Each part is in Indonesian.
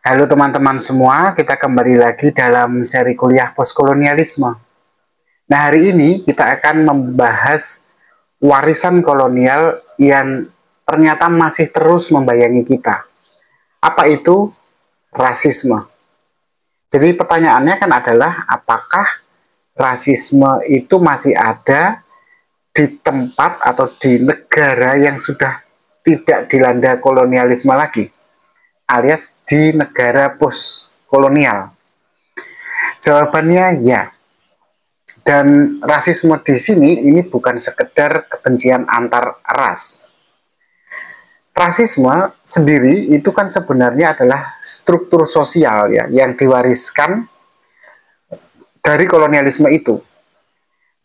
Halo teman-teman semua, kita kembali lagi dalam seri kuliah postkolonialisme. Nah, hari ini kita akan membahas warisan kolonial yang ternyata masih terus membayangi kita. Apa itu rasisme? Jadi pertanyaannya kan adalah apakah rasisme itu masih ada di tempat atau di negara yang sudah tidak dilanda kolonialisme lagi, alias di negara post kolonial? Jawabannya ya. Dan rasisme di sini ini bukan sekedar kebencian antar ras. Rasisme sendiri itu kan sebenarnya adalah struktur sosial ya yang diwariskan dari kolonialisme itu.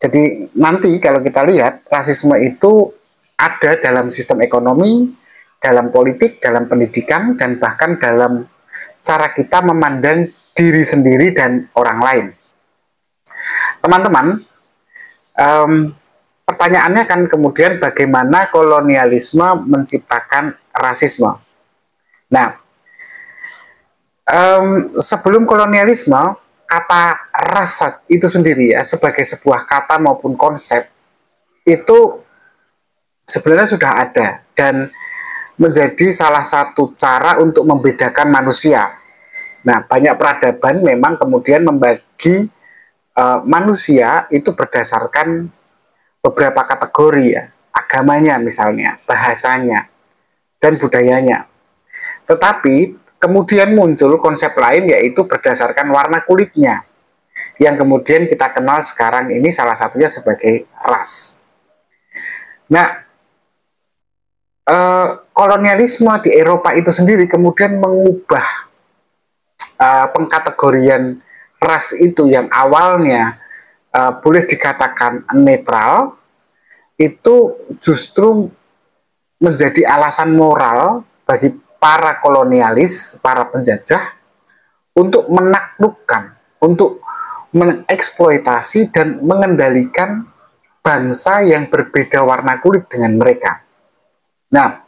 Jadi nanti kalau kita lihat rasisme itu ada dalam sistem ekonomi, dalam politik, dalam pendidikan, dan bahkan dalam cara kita memandang diri sendiri dan orang lain. Teman-teman, pertanyaannya kan kemudian bagaimana kolonialisme menciptakan rasisme. Nah, sebelum kolonialisme, kata ras itu sendiri ya sebagai sebuah kata maupun konsep itu sebenarnya sudah ada dan menjadi salah satu cara untuk membedakan manusia. Nah, banyak peradaban memang kemudian membagi manusia itu berdasarkan beberapa kategori ya, agamanya misalnya, bahasanya, dan budayanya. Tetapi kemudian muncul konsep lain yaitu berdasarkan warna kulitnya, yang kemudian kita kenal sekarang ini salah satunya sebagai ras. Nah, kolonialisme di Eropa itu sendiri kemudian mengubah pengkategorian ras itu yang awalnya boleh dikatakan netral, itu justru menjadi alasan moral bagi para kolonialis, para penjajah untuk menaklukkan, untuk mengeksploitasi dan mengendalikan bangsa yang berbeda warna kulit dengan mereka. Nah,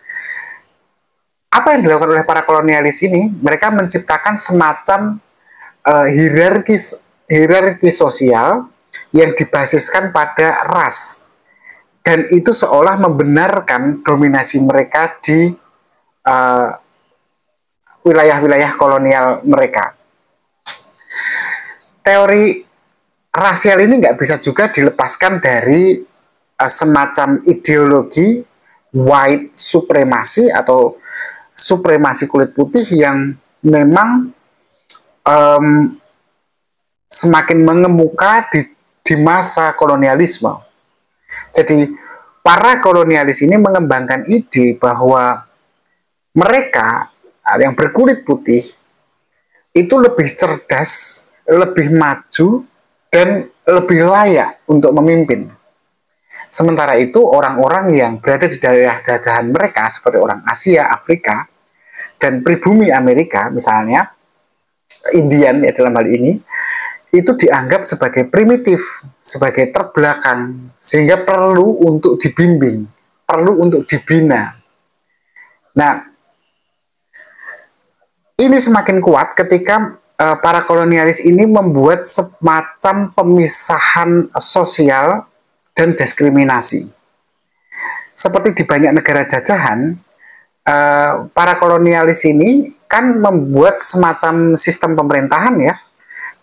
apa yang dilakukan oleh para kolonialis ini? Mereka menciptakan semacam hierarki sosial yang dibasiskan pada ras, dan itu seolah membenarkan dominasi mereka di wilayah-wilayah kolonial mereka. Teori rasial ini nggak bisa juga dilepaskan dari semacam ideologi white supremacy atau supremasi kulit putih yang memang semakin mengemuka di masa kolonialisme. Jadi para kolonialis ini mengembangkan ide bahwa mereka yang berkulit putih itu lebih cerdas, lebih maju, dan lebih layak untuk memimpin. Sementara itu orang-orang yang berada di daerah jajahan mereka seperti orang Asia, Afrika, dan pribumi Amerika misalnya, Indian ya dalam hal ini, itu dianggap sebagai primitif, sebagai terbelakang, sehingga perlu untuk dibimbing, perlu untuk dibina. Nah, ini semakin kuat ketika para kolonialis ini membuat semacam pemisahan sosial dan diskriminasi. Seperti di banyak negara jajahan, para kolonialis ini kan membuat semacam sistem pemerintahan ya,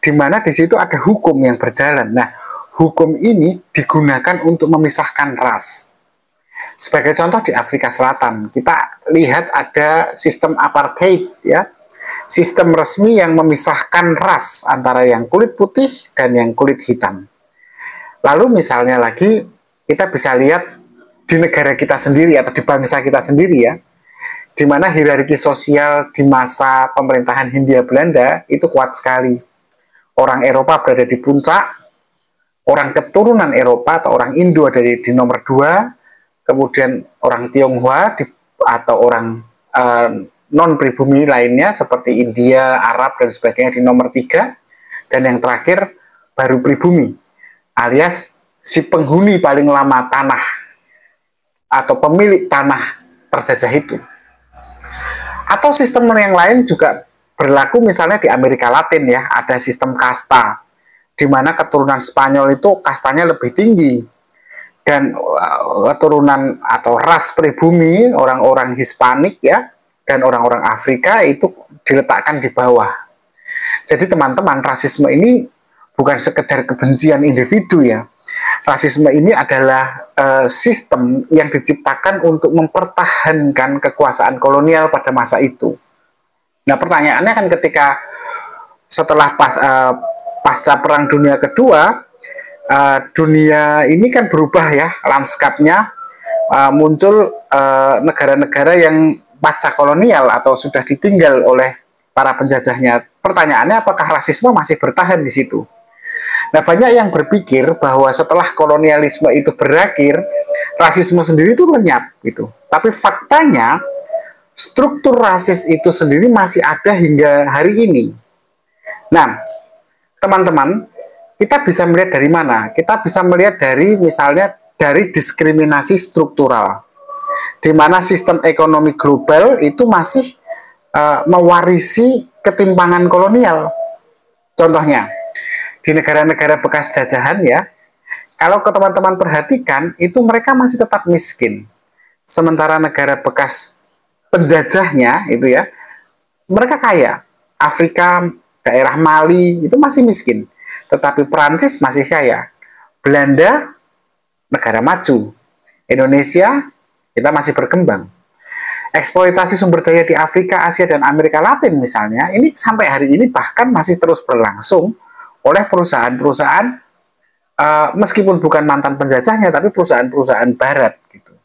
di mana di situ ada hukum yang berjalan. Nah, hukum ini digunakan untuk memisahkan ras. Sebagai contoh di Afrika Selatan, kita lihat ada sistem apartheid ya, sistem resmi yang memisahkan ras antara yang kulit putih dan yang kulit hitam. Lalu misalnya lagi kita bisa lihat di negara kita sendiri atau di bangsa kita sendiri ya, di mana hierarki sosial di masa pemerintahan Hindia Belanda itu kuat sekali. Orang Eropa berada di puncak, orang keturunan Eropa atau orang Indo ada di nomor 2, kemudian orang Tionghoa atau orang non-pribumi lainnya seperti India, Arab, dan sebagainya di nomor 3, dan yang terakhir baru pribumi, alias si penghuni paling lama tanah atau pemilik tanah terjajah itu. Atau sistem yang lain juga berlaku misalnya di Amerika Latin ya, ada sistem kasta, di mana keturunan Spanyol itu kastanya lebih tinggi, dan keturunan atau ras pribumi orang-orang Hispanik ya, dan orang-orang Afrika itu diletakkan di bawah. Jadi teman-teman, rasisme ini bukan sekedar kebencian individu ya. Rasisme ini adalah sistem yang diciptakan untuk mempertahankan kekuasaan kolonial pada masa itu. Nah, pertanyaannya kan ketika setelah pasca Perang Dunia Kedua, dunia ini kan berubah ya, lanskapnya, muncul negara-negara yang pasca kolonial atau sudah ditinggal oleh para penjajahnya. Pertanyaannya, apakah rasisme masih bertahan di situ? Nah, banyak yang berpikir bahwa setelah kolonialisme itu berakhir, rasisme sendiri itu lenyap gitu. Tapi faktanya, struktur rasis itu sendiri masih ada hingga hari ini. Nah, teman-teman, kita bisa melihat dari mana? Kita bisa melihat dari misalnya dari diskriminasi struktural, di mana sistem ekonomi global itu masih mewarisi ketimpangan kolonial. Contohnya, di negara-negara bekas jajahan ya, kalau teman-teman perhatikan, itu mereka masih tetap miskin. Sementara negara bekas penjajahnya itu ya, mereka kaya. Afrika, daerah Mali itu masih miskin, tetapi Perancis masih kaya. Belanda, negara maju. Indonesia, kita masih berkembang. Eksploitasi sumber daya di Afrika, Asia, dan Amerika Latin misalnya, ini sampai hari ini bahkan masih terus berlangsung oleh perusahaan-perusahaan, meskipun bukan mantan penjajahnya, tapi perusahaan-perusahaan barat gitu.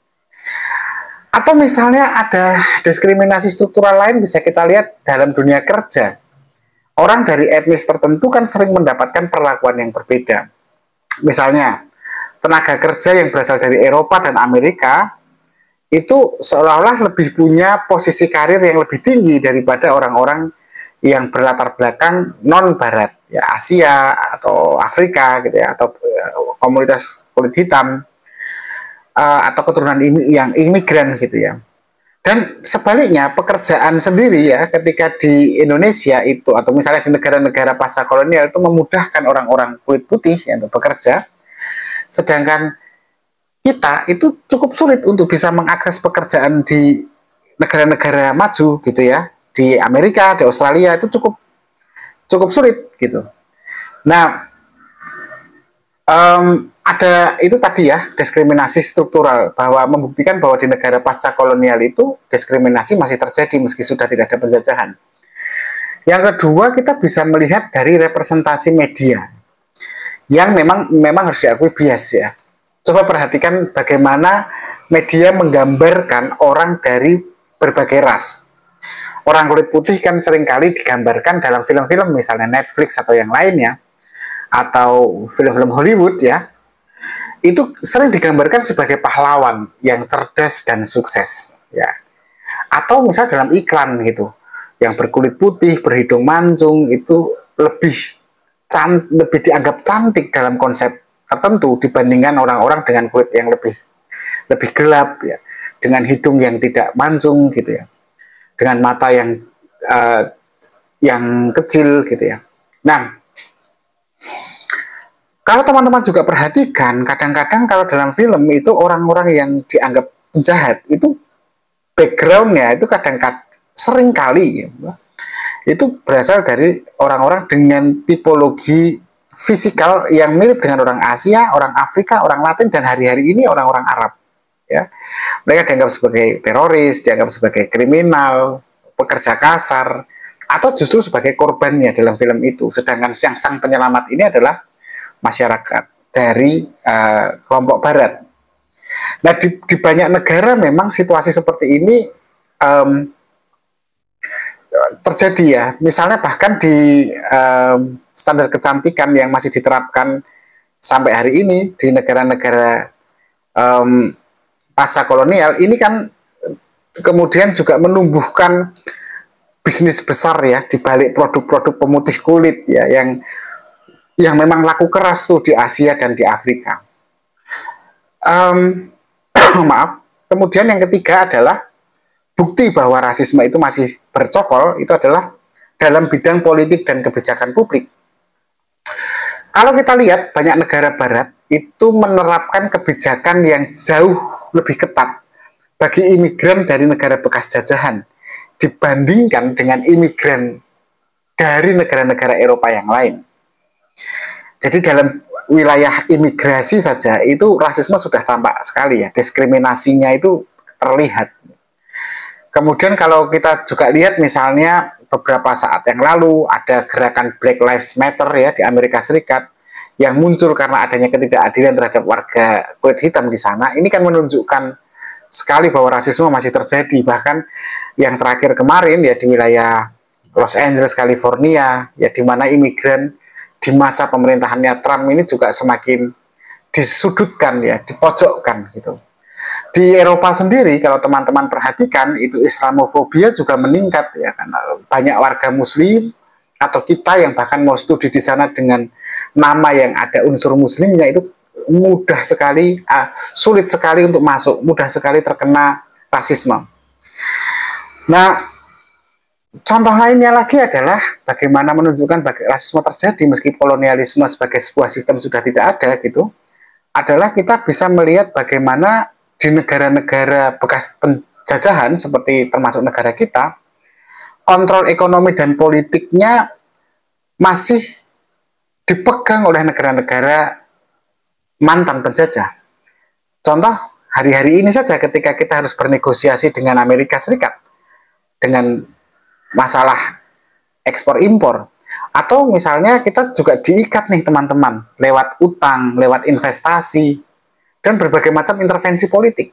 Atau misalnya ada diskriminasi struktural lain, bisa kita lihat dalam dunia kerja. Orang dari etnis tertentu kan sering mendapatkan perlakuan yang berbeda. Misalnya, tenaga kerja yang berasal dari Eropa dan Amerika itu seolah-olah lebih punya posisi karir yang lebih tinggi daripada orang-orang yang berlatar belakang non-barat, ya Asia atau Afrika gitu ya, atau komunitas kulit hitam, atau keturunan yang imigran gitu ya. Dan sebaliknya, pekerjaan sendiri ya, ketika di Indonesia itu, atau misalnya di negara-negara pasca kolonial itu memudahkan orang-orang kulit putih ya, untuk bekerja, sedangkan kita itu cukup sulit untuk bisa mengakses pekerjaan di negara-negara maju gitu ya. Di Amerika, di Australia itu cukup sulit gitu. Nah, ada itu tadi ya, diskriminasi struktural, bahwa membuktikan bahwa di negara pasca kolonial itu diskriminasi masih terjadi meski sudah tidak ada penjajahan. Yang kedua, kita bisa melihat dari representasi media yang memang harus diakui bias ya. Coba perhatikan bagaimana media menggambarkan orang dari berbagai ras. Orang kulit putih kan seringkali digambarkan dalam film-film misalnya Netflix atau yang lainnya, atau film-film Hollywood ya, itu sering digambarkan sebagai pahlawan yang cerdas dan sukses ya. Atau misalnya dalam iklan gitu, yang berkulit putih, berhidung mancung itu lebih dianggap cantik dalam konsep tertentu dibandingkan orang-orang dengan kulit yang lebih gelap ya, dengan hidung yang tidak mancung gitu ya, dengan mata yang kecil gitu ya. Nah, kalau teman-teman juga perhatikan, kadang-kadang kalau dalam film itu orang-orang yang dianggap penjahat itu backgroundnya itu kadang-kadang sering kali ya, itu berasal dari orang-orang dengan tipologi fisikal yang mirip dengan orang Asia, orang Afrika, orang Latin, dan hari-hari ini orang-orang Arab ya. Mereka dianggap sebagai teroris, dianggap sebagai kriminal, pekerja kasar, atau justru sebagai korbannya dalam film itu. Sedangkan sang penyelamat ini adalah masyarakat dari kelompok barat. Nah, di banyak negara memang situasi seperti ini terjadi ya. Misalnya bahkan di standar kecantikan yang masih diterapkan sampai hari ini di negara-negara pasca kolonial ini kan kemudian juga menumbuhkan bisnis besar ya di balik produk-produk pemutih kulit ya, yang memang laku keras tuh di Asia dan di Afrika. Maaf. Kemudian yang ketiga adalah bukti bahwa rasisme itu masih bercokol, itu adalah dalam bidang politik dan kebijakan publik. Kalau kita lihat banyak negara barat itu menerapkan kebijakan yang jauh lebih ketat bagi imigran dari negara bekas jajahan dibandingkan dengan imigran dari negara-negara Eropa yang lain. Jadi dalam wilayah imigrasi saja itu rasisme sudah tampak sekali ya, diskriminasinya itu terlihat. Kemudian kalau kita juga lihat misalnya beberapa saat yang lalu ada gerakan Black Lives Matter ya di Amerika Serikat yang muncul karena adanya ketidakadilan terhadap warga kulit hitam di sana. Ini kan menunjukkan sekali bahwa rasisme masih terjadi. Bahkan yang terakhir kemarin ya di wilayah Los Angeles, California, ya di mana imigran di masa pemerintahannya Trump ini juga semakin disudutkan ya, dipojokkan gitu. Di Eropa sendiri kalau teman-teman perhatikan itu Islamofobia juga meningkat ya, karena banyak warga Muslim atau kita yang bahkan mau studi di sana dengan nama yang ada unsur Muslimnya itu mudah sekali, sulit sekali untuk masuk, mudah sekali terkena rasisme. Nah, contoh lainnya lagi adalah bagaimana menunjukkan rasisme terjadi meski kolonialisme sebagai sebuah sistem sudah tidak ada gitu, adalah kita bisa melihat bagaimana di negara-negara bekas penjajahan seperti termasuk negara kita, kontrol ekonomi dan politiknya masih dipegang oleh negara-negara mantan penjajah. Contoh, hari-hari ini saja ketika kita harus bernegosiasi dengan Amerika Serikat dengan masalah ekspor impor, atau misalnya kita juga diikat nih teman-teman lewat utang, lewat investasi, dan berbagai macam intervensi politik.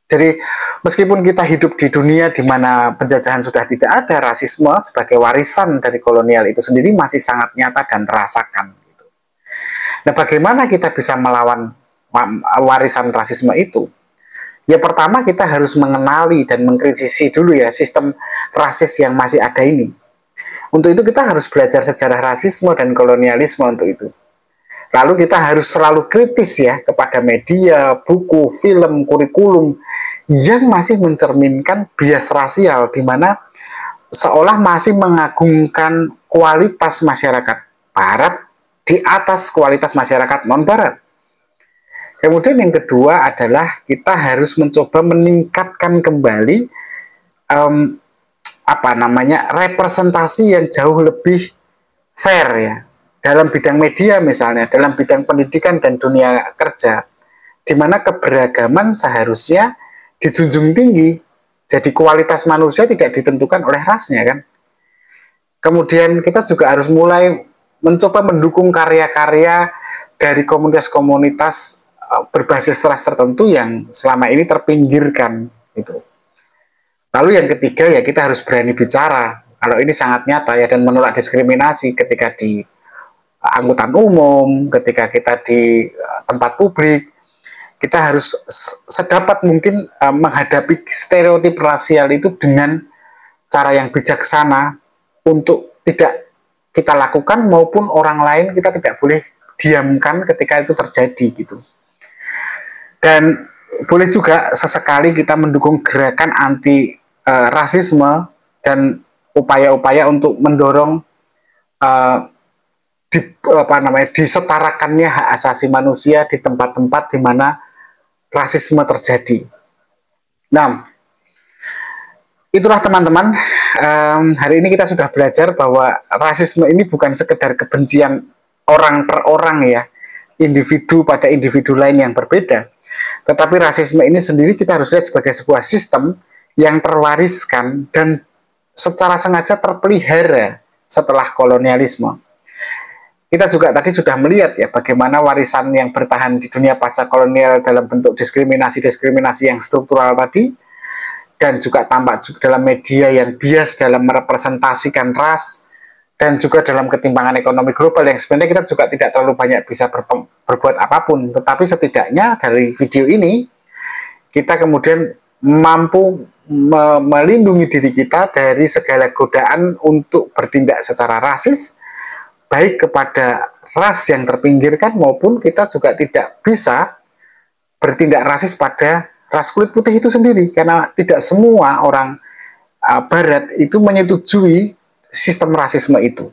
Jadi meskipun kita hidup di dunia di mana penjajahan sudah tidak ada, rasisme sebagai warisan dari kolonial itu sendiri masih sangat nyata dan terasakan. Nah, bagaimana kita bisa melawan warisan rasisme itu? Ya pertama kita harus mengenali dan mengkritisi dulu ya sistem rasis yang masih ada ini. Untuk itu kita harus belajar sejarah rasisme dan kolonialisme untuk itu. Lalu kita harus selalu kritis ya kepada media, buku, film, kurikulum yang masih mencerminkan bias rasial di mana seolah masih mengagungkan kualitas masyarakat Barat di atas kualitas masyarakat non-Barat. Kemudian yang kedua adalah kita harus mencoba meningkatkan kembali representasi yang jauh lebih fair ya. Dalam bidang media misalnya, dalam bidang pendidikan dan dunia kerja, di mana keberagaman seharusnya dijunjung tinggi. Jadi kualitas manusia tidak ditentukan oleh rasnya kan. Kemudian kita juga harus mulai mencoba mendukung karya-karya dari komunitas-komunitas berbasis ras tertentu yang selama ini terpinggirkan gitu. Lalu yang ketiga ya kita harus berani bicara. Kalau ini sangat nyata ya, dan menolak diskriminasi ketika di angkutan umum, ketika kita di tempat publik, kita harus sedapat mungkin menghadapi stereotip rasial itu dengan cara yang bijaksana untuk tidak kita lakukan maupun orang lain kita tidak boleh diamkan ketika itu terjadi gitu. Dan boleh juga sesekali kita mendukung gerakan anti rasisme dan upaya-upaya untuk mendorong disetarakannya hak asasi manusia di tempat-tempat di mana rasisme terjadi. Nah, itulah teman-teman, hari ini kita sudah belajar bahwa rasisme ini bukan sekedar kebencian orang per orang ya, individu pada individu lain yang berbeda, tetapi rasisme ini sendiri kita harus lihat sebagai sebuah sistem yang terwariskan dan secara sengaja terpelihara setelah kolonialisme. Kita juga tadi sudah melihat ya bagaimana warisan yang bertahan di dunia pasca kolonial dalam bentuk diskriminasi yang struktural tadi, dan juga tampak juga dalam media yang bias dalam merepresentasikan ras, dan juga dalam ketimpangan ekonomi global yang sebenarnya kita juga tidak terlalu banyak bisa berbuat apapun. Tetapi setidaknya dari video ini kita kemudian mampu melindungi diri kita dari segala godaan untuk bertindak secara rasis, baik kepada ras yang terpinggirkan maupun kita juga tidak bisa bertindak rasis pada ras kulit putih itu sendiri, karena tidak semua orang Barat itu menyetujui sistem rasisme itu.